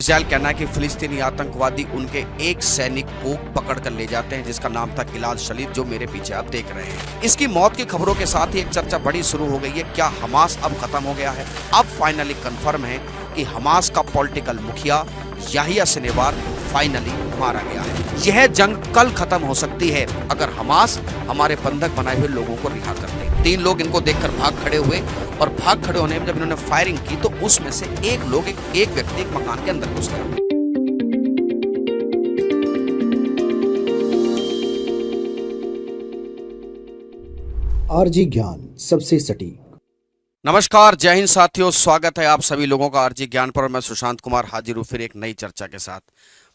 Israel कहना है कि फिलिस्तीनी आतंकवादी उनके एक सैनिक को पकड़ कर ले जाते हैं जिसका नाम था गिलाद शलीद, जो मेरे पीछे आप देख रहे हैं। इसकी मौत की खबरों के साथ ही एक चर्चा बड़ी शुरू हो गई है। क्या हमास अब खत्म हो गया है? अब फाइनली कंफर्म है कि हमास का पॉलिटिकल मुखिया याहिया सिनवार फाइनली मारा गया है। यह जंग कल खत्म हो सकती है अगर हमास हमारे बंधक बनाए हुए लोगों को रिहा कर दे। 3 लोग इनको देखकर भाग खड़े हुए और भाग खड़े होने में जब इन्होंने फायरिंग की तो उसमें से एक व्यक्ति एक मकान के अंदर घुस गया। आरजी ज्ञान सबसे सटीक। नमस्कार, जय हिंद साथियों, स्वागत है आप सभी लोगों का आरजी ज्ञान पर। मैं सुशांत कुमार हाजिर हूं फिर एक नई चर्चा के साथ।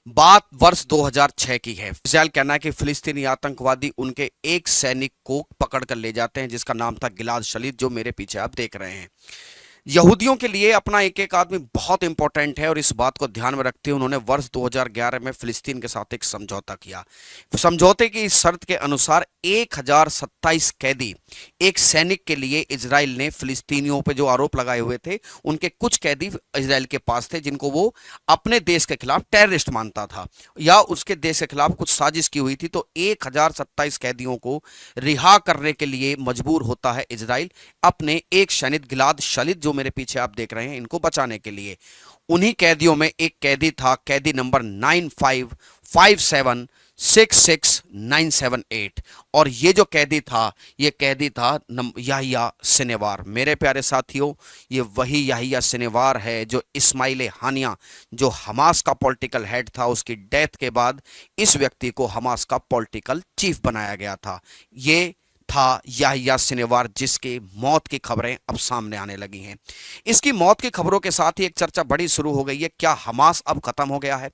बात वर्ष 2006 की है। इजराइल कहना है कि फिलिस्तीनी आतंकवादी उनके एक सैनिक को पकड़ कर ले जाते हैं जिसका नाम था गिलाद शलीद, जो मेरे पीछे आप देख रहे हैं। यहूदियों के लिए अपना एक एक आदमी बहुत इंपॉर्टेंट है और इस बात को ध्यान में रखते हुए उन्होंने वर्ष 2011 में फिलिस्तीन के साथ एक समझौता किया। समझौते की इस शर्त के अनुसार 1027 कैदी एक सैनिक के लिए इजराइल ने फिलिस्तीनियों पे जो आरोप लगाए हुए थे उनके कुछ कैदी इजराइल के पास थे जिनको वो अपने देश के खिलाफ टेररिस्ट मानता था या उसके देश के खिलाफ कुछ साजिश की हुई थी। तो 1027 कैदियों को रिहा करने के लिए मजबूर होता है इजराइल अपने एक सैनिक गिलाद शलीद, जो मेरे पीछे आप देख रहे हैं, इनको बचाने के लिए। उन्हीं कैदियों में एक कैदी था, कैदी नंबर 955766978, और ये जो कैदी था याहिया सिनवार। मेरे प्यारे साथियों, ये वही याहिया सिनवार है जो इस्माइल हानिया, जो हमास का पॉलिटिकल हेड था, उसकी डेथ के बाद इस व्यक्ति को हमास का पॉलिटिकल चीफ बनाया गया था। ये था याहिया सिनवार जिसके मौत की खबरें अब सामने आने लगी हैं। इसकी मौत की खबरों के साथ ही एक चर्चा बड़ी शुरू हो गई है। क्या हमास अब खत्म हो गया है?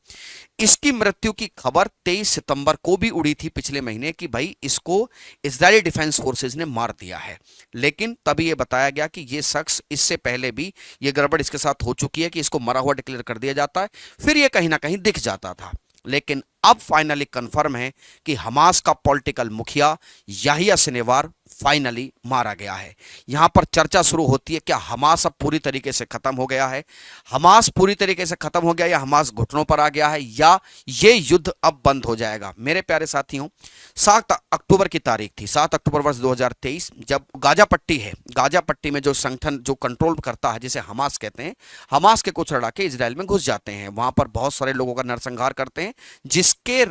इसकी मृत्यु की खबर 23 सितंबर को भी उड़ी थी पिछले महीने कि भाई इसको इजरायली डिफेंस फोर्सेज ने मार दिया है, लेकिन तभी यह बताया गया कि यह शख्स इससे पहले भी यह गड़बड़ इसके साथ हो चुकी है कि इसको मरा हुआ डिक्लेयर कर दिया जाता है, फिर यह कहीं ना कहीं दिख जाता था। लेकिन अब फाइनली कंफर्म है कि हमास का पॉलिटिकल मुखिया याहिया सिनवार फाइनली मारा गया है। यहां पर चर्चा शुरू होती है, क्या हमास अब पूरी तरीके से खत्म हो गया है? हमास पूरी तरीके से खत्म हो गया या हमास घुटनों पर आ गया है, या ये युद्ध अब बंद हो जाएगा? मेरे प्यारे साथियों, 7 अक्टूबर की तारीख थी, 7 अक्टूबर वर्ष 2023, जब गाजा पट्टी है, गाजा पट्टी में जो संगठन जो कंट्रोल करता है जिसे हमास कहते हैं, हमास के कुछ लड़ाके इजराइल में घुस जाते हैं, वहां पर बहुत सारे लोगों का नरसंहार करते हैं, जिसके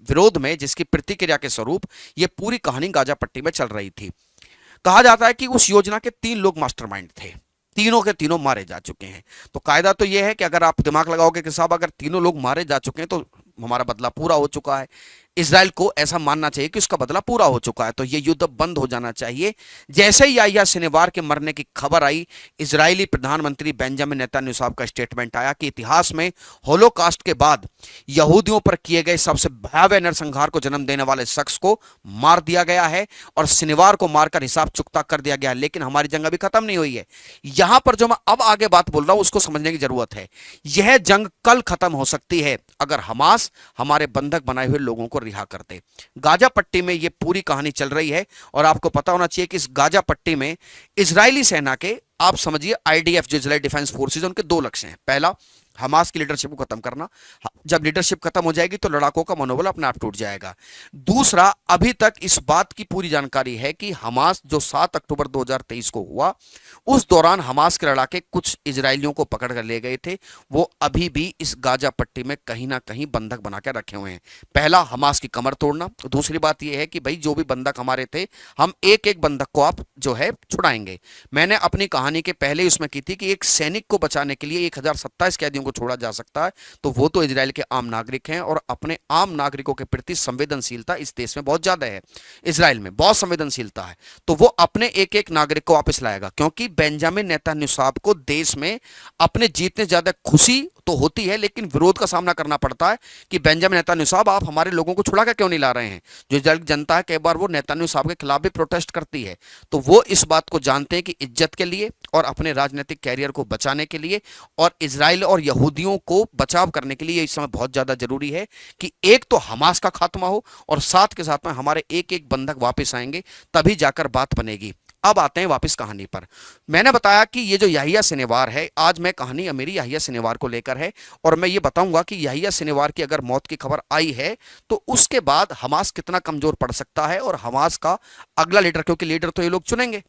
विरोध में, जिसकी प्रतिक्रिया के स्वरूप ये पूरी कहानी गाजा पट्टी में चल रही थी। कहा जाता है कि उस योजना के 3 लोग मास्टरमाइंड थे, तीनों के तीनों मारे जा चुके हैं। तो कायदा तो यह है कि अगर आप दिमाग लगाओगे कि साहब अगर तीनों लोग मारे जा चुके हैं तो हमारा बदला पूरा हो चुका है, इजराइल को ऐसा मानना चाहिए कि उसका बदला पूरा हो चुका है, तो यह युद्ध बंद हो जाना चाहिए। जैसे ही याहिया सिनवार के मरने की खबर आई, इजरायली प्रधानमंत्री बेंजामिन नेतन्याहू साहब का स्टेटमेंट आया कि इतिहास में होलोकास्ट के बाद यहूदियों पर किए गए सबसे भयावह नरसंहार को जन्म देने वाले शख्स को मार दिया गया है और सिनवार को मारकर हिसाब चुकता कर दिया गया है। लेकिन हमारी जंग अभी खत्म नहीं हुई है। यहां पर जो मैं अब आगे बात बोल रहा हूं उसको समझने की जरूरत है। यह जंग कल खत्म हो सकती है अगर हमास हमारे बंधक बनाए हुए लोगों को रिहा करते। गाजा पट्टी में यह पूरी कहानी चल रही है और आपको पता होना चाहिए कि इस गाजा पट्टी में इजरायली सेना के, आप समझिए आईडीएफ जो इजराइल डिफेंस फोर्सेज, उनके 2 लक्ष्य हैं। पहला, हमास की लीडरशिप को खत्म करना। जब लीडरशिप खत्म हो जाएगी तो लड़ाकों का मनोबल अपने आप टूट जाएगा। दूसरा, अभी तक इस बात की पूरी जानकारी है कि हमास जो 7 अक्टूबर 2023 को हुआ, उस दौरान हमास के लड़ाके कुछ इजरायलियों को पकड़ कर ले गए थे, वो अभी भी इस गाजा पट्टी में कहीं ना कहीं बंधक बना कर रखे हुए हैं। पहला, हमास की कमर तोड़ना। दूसरी बात यह है कि भाई जो भी बंधक हमारे थे, हम एक एक बंधक को आप जो है छुड़ाएंगे। मैंने अपनी कहानी के पहले उसमें की थी कि एक सैनिक को बचाने के लिए 1027 कैदियों को छोड़ा जा सकता है, तो वो तो इजराइल के आम नागरिक हैं और अपने आम नागरिकों के प्रति संवेदनशीलता इस देश में बहुत ज्यादा है। इजराइल में बहुत संवेदनशीलता है, तो वो अपने एक एक नागरिक को वापस लाएगा, क्योंकि बेंजामिन नेतन्याहू साहब को देश में अपने जीतने ज्यादा खुशी तो होती है लेकिन विरोध का सामना करना पड़ता है कि बेंजामिन नेतन्याहू साहब आप हमारे लोगों को छुड़ा कर क्यों नहीं ला रहे हैं। जो इजराइल की जनता है कई बार वो नेतन्याहू साहब के खिलाफ भी प्रोटेस्ट करती है, तो वो इस बात को जानते हैं कि इज्जत के लिए और अपने राजनीतिक कैरियर को बचाने के लिए और इजराइल और यहूदियों को बचाव करने के लिए इस समय बहुत ज्यादा जरूरी है कि एक तो हमास का खात्मा हो और साथ के साथ में हमारे एक एक बंधक वापस आएंगे, तभी जाकर बात बनेगी। अब आते हैं वापस कहानी पर। मैंने बताया कि ये जो याहिया सिनेवार है, आज मैं कहानी मेरी याहिया सिनेवार को लेकर है, और मैं ये बताऊंगा कि याहिया सिनेवार की अगर मौत की खबर आई है तो उसके बाद हमास कितना कमजोर पड़ सकता है, और हमास का अगला लीडर, क्योंकि लीडर तो ये लोग चुनेंगे,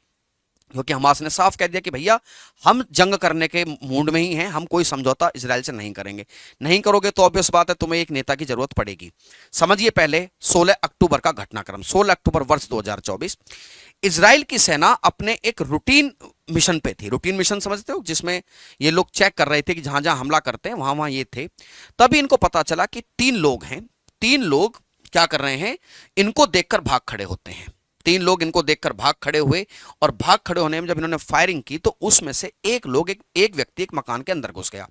क्योंकि हमास ने साफ कह दिया कि भैया हम जंग करने के मूड में ही हैं, हम कोई समझौता इजराइल से नहीं करेंगे। नहीं करोगे तो ऑब्वियस बात है तुम्हें एक नेता की जरूरत पड़ेगी। समझिए पहले 16 अक्टूबर का घटनाक्रम। 16 अक्टूबर वर्ष 2024 इजराइल की सेना अपने एक रूटीन मिशन पे थी। रूटीन मिशन समझते हो, जिसमें ये लोग चेक कर रहे थे कि जहां जहां हमला करते हैं वहां वहां ये थे। तभी इनको पता चला कि 3 लोग हैं। 3 लोग क्या कर रहे हैं, इनको देखकर भाग खड़े होते हैं। 3 लोग इनको देखकर भाग खड़े हुए, और भाग खड़े होने में जब इन्होंने फायरिंग की तो उसमें से एक व्यक्ति एक मकान के अंदर घुस गया।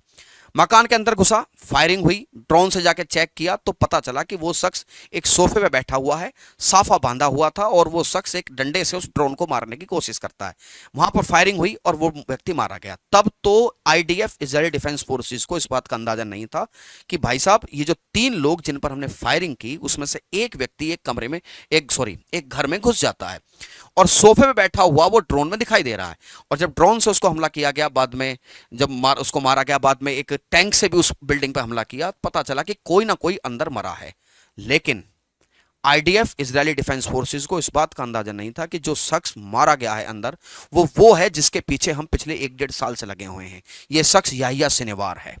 मकान के अंदर घुसा, फायरिंग हुई, ड्रोन से जाके चेक किया तो पता चला कि वो शख्स एक सोफे पे बैठा हुआ है, साफा बांधा हुआ था, और वो शख्स एक डंडे से उस ड्रोन को मारने की कोशिश करता है। वहां पर फायरिंग हुई और वो व्यक्ति मारा गया। तब तो आईडीएफ इजराइली डिफेंस फोर्सेस को इस बात का अंदाजा नहीं था कि भाई साहब ये जो 3 लोग जिन पर हमने फायरिंग की उसमें से एक व्यक्ति एक घर में घुस जाता है, और सोफे पे बैठा हुआ वो ड्रोन में दिखाई दे रहा है। और जब ड्रोन से उसको हमला किया गया, बाद में जब उसको मारा गया, बाद में एक टैंक से भी उस बिल्डिंग पे हमला किया, पता चला कि कोई ना कोई अंदर मरा है। लेकिन आईडीएफ इजरायली डिफेंस फोर्सेस को इस बात का अंदाजा नहीं था कि जो शख्स मारा गया है अंदर, वो है जिसके पीछे हम पिछले 1-1.5 साल से लगे हुए हैं। ये शख्स याहिया सिनेवार है।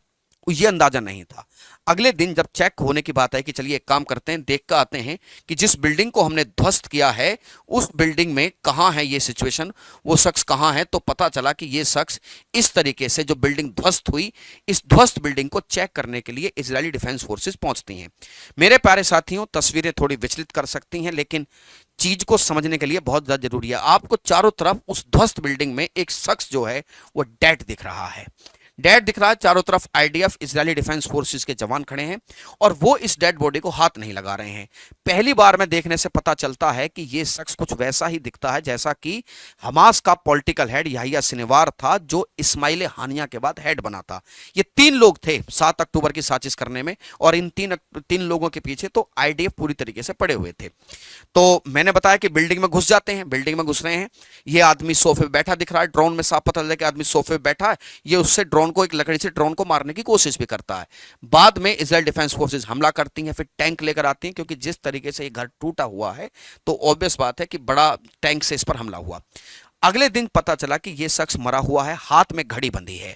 ये अंदाजा नहीं था। अगले दिन जब चेक होने की बात आई कि चलिए एक काम करते हैं, देख कर आते हैं कि जिस बिल्डिंग को हमने ध्वस्त किया है उस बिल्डिंग में कहां है ये सिचुएशन, वो शख्स कहां है। तो पता चला कि ये शख्स इस तरीके से, जो बिल्डिंग ध्वस्त हुई, इस ध्वस्त बिल्डिंग को चेक करने के लिए इजरायली डिफेंस फोर्सेस पहुंचती हैं। मेरे प्यारे साथियों, तस्वीरें थोड़ी विचलित कर सकती हैं, लेकिन चीज को समझने के लिए बहुत ज्यादा जरूरी है। आपको चारों तरफ उस ध्वस्त बिल्डिंग में एक शख्स जो है वो डेड दिख रहा है। डेड दिख रहा है, चारों तरफ आईडीएफ इजरायली डिफेंस फोर्सेस के जवान खड़े हैं, और वो इस डेड बॉडी को हाथ नहीं लगा रहे हैं। पहली बार में देखने से पता चलता है कि ये शख्स कुछ वैसा ही दिखता है जैसा कि हमास का पॉलिटिकल हेड याहिया सिनेवार था, जो इस्माइल हानिया के बाद हेड बना था। ये 3 लोग थे 7 अक्टूबर की साजिश करने में, और इन तीन लोगों के पीछे तो आईडीएफ पूरी तरीके से पड़े हुए थे। तो मैंने बताया कि बिल्डिंग में घुस जाते हैं, बिल्डिंग में घुस रहे हैं। ये आदमी सोफे पे बैठा दिख रहा है, ड्रोन में साफ पता चला कि आदमी सोफे पे बैठा है। ये उससे ड्रोन को, एक लकड़ी से ड्रोन को मारने की कोशिश भी करता है। बाद में इजराइल डिफेंस फोर्सेस हमला करती हैं, फिर टैंक लेकर आती हैं, क्योंकि जिस तरीके से ये घर टूटा हुआ है तो ऑब्वियस बात है कि बड़ा टैंक से इस पर हमला हुआ। अगले दिन पता चला कि ये शख्स मरा हुआ है, हाथ में घड़ी बंधी है।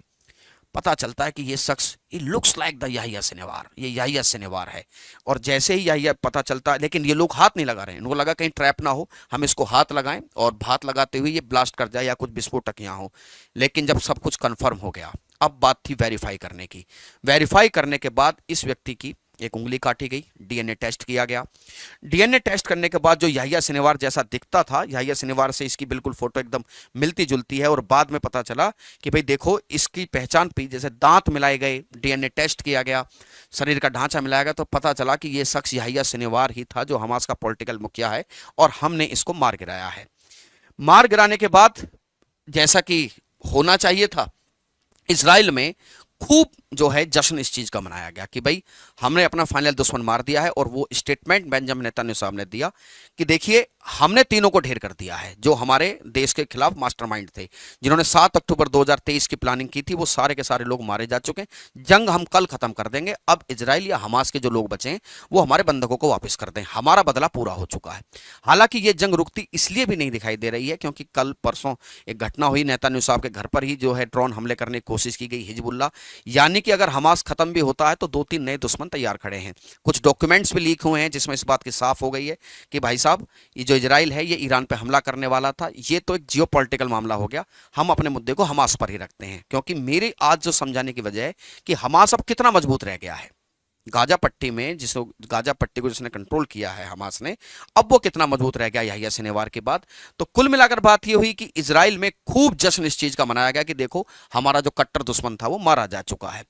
पता चलता है कि ये शख्स, ये लुक्स लाइक द याहिया सिनेवार, ये याहिया सिनेवार है। और जैसे ही याहिया पता चलता है, लेकिन ये लोग हाथ नहीं लगा रहे हैं, इनको लगा कहीं ट्रैप ना हो, हम इसको हाथ लगाएं और हाथ लगाते हुए ये ब्लास्ट कर जाए या कुछ विस्फोटक यहाँ हो। लेकिन जब सब कुछ कंफर्म हो गया, अब बात थी वेरीफाई करने की। वेरीफाई करने के बाद इस व्यक्ति की एक उंगली काटी गई, डीएनए टेस्ट किया गया। डीएनए टेस्ट करने के बाद जो याहिया सिनेवार जैसा दिखता था, याहिया सिनेवार से इसकी बिल्कुल फोटो एकदम मिलती जुलती है। और बाद में पता चला कि भाई देखो, इसकी पहचान भी, जैसे दांत मिलाए गए, डीएनए टेस्ट किया गया, शरीर का ढांचा मिलाया गया, तो पता चला कि ये शख्स याहिया सिनेवार ही था, जो हमास का पॉलिटिकल मुखिया है, और हमने इसको मार गिराया है। मार गिराने के बाद, जैसा कि होना चाहिए था, इजराइल में खूब जो है जश्न इस चीज का मनाया गया कि भाई हमने अपना फाइनल दुश्मन मार दिया है। और वो स्टेटमेंट बेंजामिन नेतन्याहू साहब ने दिया कि देखिए, हमने तीनों को ढेर कर दिया है जो हमारे देश के खिलाफ मास्टरमाइंड थे, जिन्होंने 7 अक्टूबर 2023 की प्लानिंग की थी। वो सारे के सारे लोग मारे जा चुके हैं। जंग हम कल खत्म कर देंगे। अब इजराइल या हमास के जो लोग बचे हैं वो हमारे बंधकों को वापस कर दें, हमारा बदला पूरा हो चुका है। हालांकि ये जंग रुकती इसलिए भी नहीं दिखाई दे रही है क्योंकि कल परसों एक घटना हुई, नेतन्याहू साहब के घर पर ही जो है ड्रोन हमले करने की कोशिश की गई, हिजबुल्लाह। यानी कि अगर हमास खत्म भी होता है तो 2-3 नए दुश्मन तैयार खड़े हैं। कुछ डॉक्यूमेंट्स भी लीक हुए हैं जिसमें इस बात की साफ हो गई है कि भाई साहब, ये जो इजराइल है ये ईरान पे हमला करने वाला था। ये तो एक जियोपॉलिटिकल मामला हो गया। हम अपने मुद्दे को हमास पर ही रखते हैं, क्योंकि मेरी आज जो समझाने की वजह है कि हमास अब कितना मजबूत रह गया है। गाजा पट्टी में गाजा पट्टी को जिसने कंट्रोल किया है हमास ने, अब वो कितना मजबूत रह गया याहिया सिनेवार के बाद। तो कुल मिलाकर बात ये हुई कि इजराइल में खूब जश्न इस चीज का मनाया गया कि देखो, हमारा जो कट्टर दुश्मन था वो मारा जा चुका है।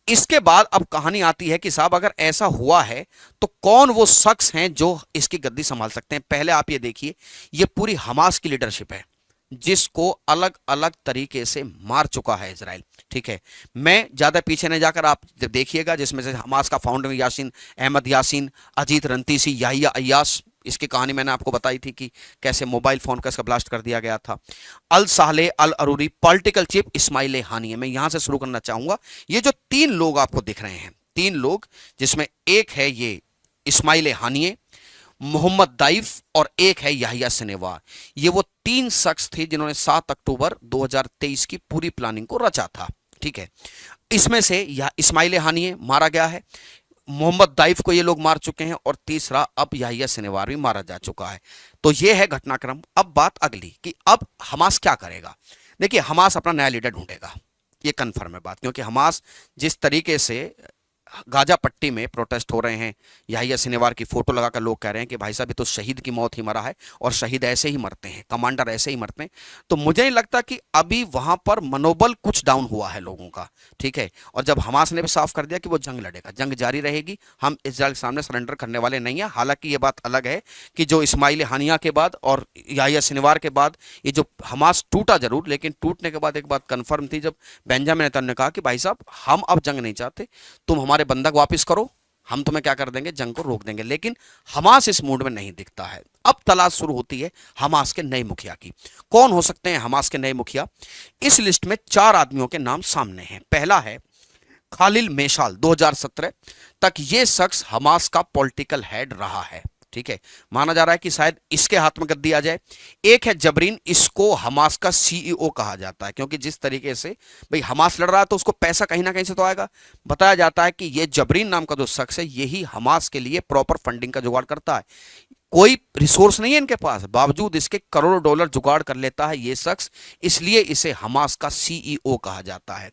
इसके बाद अब कहानी आती है कि साहब, अगर ऐसा हुआ है तो कौन वो शख्स हैं जो इसकी गद्दी संभाल सकते हैं। पहले आप ये देखिए, ये पूरी हमास की लीडरशिप है जिसको अलग अलग तरीके से मार चुका है इजराइल। ठीक है, मैं ज्यादा पीछे नहीं जाकर आप देखिएगा, जिसमें से हमास का फाउंडर यासीन अहमद यासीन, अजीत रंतीसी, याहिया अय्याश, इसकी कहानी मैंने आपको बताई थी कि कैसे मोबाइल फोन का इसका ब्लास्ट कर दिया गया था। अल साले अल अरूरी, पॉलिटिकल चीफ इस्माइल हानिया। मैं यहां से शुरू करना चाहूंगा। ये जो 3 लोग आपको दिख रहे हैं, 3 लोग, जिसमें एक है ये इस्माइल हानिया, मोहम्मद दाइफ और एक है याहिया सिनेवार। ये वो 3 शख्स थे जिन्होंने 7 अक्टूबर 2023 की पूरी प्लानिंग को रचा था। ठीक है, इसमें से यह इस्माइल हानिया मारा गया है, मोहम्मद दाइफ को ये लोग मार चुके हैं, और तीसरा अब याहिया सिनेवार भी मारा जा चुका है। तो ये है घटनाक्रम। अब बात अगली कि अब हमास क्या करेगा। देखिए, हमास अपना नया लीडर ढूंढेगा, ये कन्फर्म है बात, क्योंकि हमास जिस तरीके से गाजा पट्टी में प्रोटेस्ट हो रहे हैं, याहिया सिनेवार की फोटो लगाकर लोग कह रहे हैं कि भाई साहब ये तो शहीद की मौत ही मरा है, और शहीद ऐसे ही मरते हैं, कमांडर ऐसे ही मरते हैं। तो मुझे नहीं लगता कि अभी वहां पर मनोबल कुछ डाउन हुआ है लोगों का। ठीक है, और जब हमास ने भी साफ कर दिया कि वो जंग लड़ेगा, जंग जारी रहेगी, हम इजराइल के सामने सरेंडर करने वाले नहीं है। हालांकि ये बात अलग है कि जो इस्माइल हानिया के बाद और याहिया सिनेवार के बाद ये जो हमास टूटा जरूर, लेकिन टूटने के बाद एक बात कंफर्म थी, जब बेंजामिन नेतन्याहू ने कहा कि भाई साहब हम अब जंग नहीं चाहते, तुम हमारे बंधक वापस करो, हम तुम्हें क्या कर देंगे, जंग को रोक देंगे। लेकिन हमास इस मूड में नहीं दिखता है। अब तलाश शुरू होती है हमास के नए मुखिया की। कौन हो सकते हैं हमास के नए मुखिया? इस लिस्ट में 4 आदमियों के नाम सामने हैं। पहला है खालिल मेशाल, 2017 तक ये शख्स हमास का पॉलिटिकल हेड रहा है। ठीक है, माना जा रहा है कि शायद इसके हाथ में गद्दी आ जाए। एक है जबरीन, इसको हमास का सीईओ कहा जाता है, क्योंकि जिस तरीके से भाई हमास लड़ रहा है तो उसको पैसा कहीं ना कहीं से तो आएगा। बताया जाता है कि ये जबरीन नाम का जो शख्स है, यही हमास के लिए प्रॉपर फंडिंग का जुगाड़ करता है। कोई रिसोर्स नहीं है इनके पास, बावजूद इसके करोड़ों डॉलर जुगाड़ कर लेता है ये शख्स, इसलिए इसे हमास का सीईओ कहा जाता है।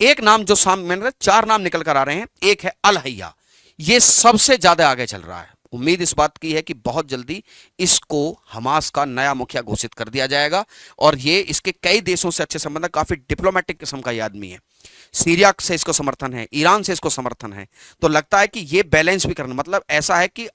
एक नाम जो सामने, 4 नाम निकल कर आ रहे हैं। एक है अल हय्या, ये सबसे ज्यादा आगे चल रहा है। उम्मीद इस बात की है कि बहुत जल्दी इसको हमास का नया मुखिया घोषित कर दिया जाएगा, और ये इसके कई देशों से अच्छे संबंध, काफी डिप्लोमेटिक किस्म का ये आदमी है। सीरिया से इसको समर्थन है, ईरान से इसको समर्थन है, तो लगता है कि ये बैलेंस भी करना, मतलब ऐसा है कि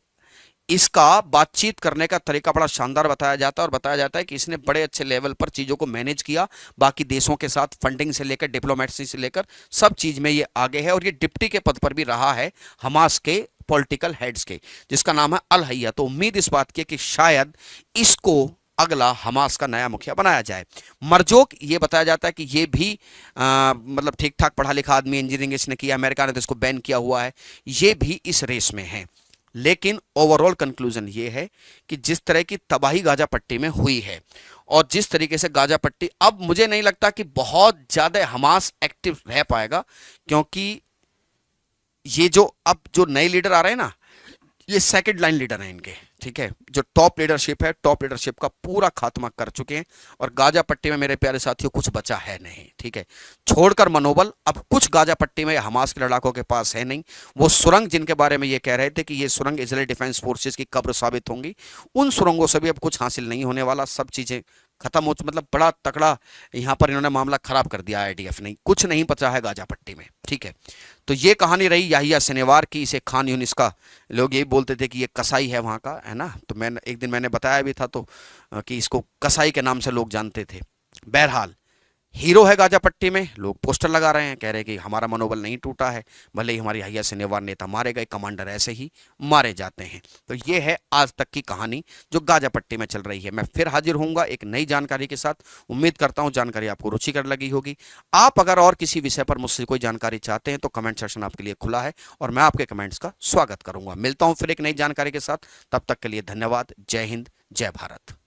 इसका बातचीत करने का तरीका बड़ा शानदार बताया जाता है, और बताया जाता है कि इसने बड़े अच्छे लेवल पर चीज़ों को मैनेज किया, बाकी देशों के साथ फंडिंग से लेकर डिप्लोमेसी से लेकर सब चीज़ में ये आगे है, और ये डिप्टी के पद पर भी रहा है हमास के पॉलिटिकल हेड्स के, जिसका नाम है अल हय्या। तो उम्मीद इस बात की कि शायद इसको अगला हमास का नया मुखिया बनाया जाए। मरजोक, ये बताया जाता है कि ये भी मतलब ठीक ठाक पढ़ा लिखा आदमी, इंजीनियरिंग इसने किया, अमेरिका ने तो इसको बैन किया हुआ है, ये भी इस रेस में है। लेकिन ओवरऑल कंक्लूजन ये है कि जिस तरह की तबाही गाजा पट्टी में हुई है, और जिस तरीके से गाजा पट्टी, अब मुझे नहीं लगता कि बहुत ज्यादा हमास एक्टिव रह पाएगा, क्योंकि ये जो अब जो नए लीडर आ रहे हैं ना, ये सेकंड लाइन लीडर हैं इनके। ठीक है, जो टॉप लीडरशिप है, टॉप लीडरशिप का पूरा खात्मा कर चुके हैं, और गाजा पट्टी में मेरे प्यारे साथियों कुछ बचा है नहीं। ठीक है, छोड़कर मनोबल अब कुछ गाजा पट्टी में हमास के लड़ाकों के पास है नहीं। वो सुरंग जिनके बारे में ये कह रहे थे कि ये सुरंग इजराइल डिफेंस फोर्सेस की कब्र साबित होंगी, उन सुरंगों से भी अब कुछ हासिल नहीं होने वाला। सब चीजें खत्म हो, मतलब बड़ा तकड़ा यहां पर इन्होंने मामला खराब कर दिया। आईडीएफ नहीं, कुछ नहीं बचा है गाजा पट्टी में। ठीक है, तो ये कहानी रही याहिया सिनेवार की। इसे खान यूनिस का, लोग यही बोलते थे कि ये कसाई है वहाँ का, है ना। तो मैंने एक दिन मैंने बताया भी था तो कि इसको कसाई के नाम से लोग जानते थे। बहरहाल हीरो है गाजा पट्टी में, लोग पोस्टर लगा रहे हैं, कह रहे हैं कि हमारा मनोबल नहीं टूटा है, भले ही हमारी याहिया सिनेवार नेता मारे गए, कमांडर ऐसे ही मारे जाते हैं। तो ये है आज तक की कहानी जो गाजा पट्टी में चल रही है। मैं फिर हाजिर होऊंगा एक नई जानकारी के साथ। उम्मीद करता हूं जानकारी आपको रुचिकर लगी होगी। आप अगर और किसी विषय पर मुझसे कोई जानकारी चाहते हैं तो कमेंट सेक्शन आपके लिए खुला है, और मैं आपके कमेंट्स का स्वागत करूंगा। मिलता हूं फिर एक नई जानकारी के साथ, तब तक के लिए धन्यवाद। जय हिंद, जय भारत।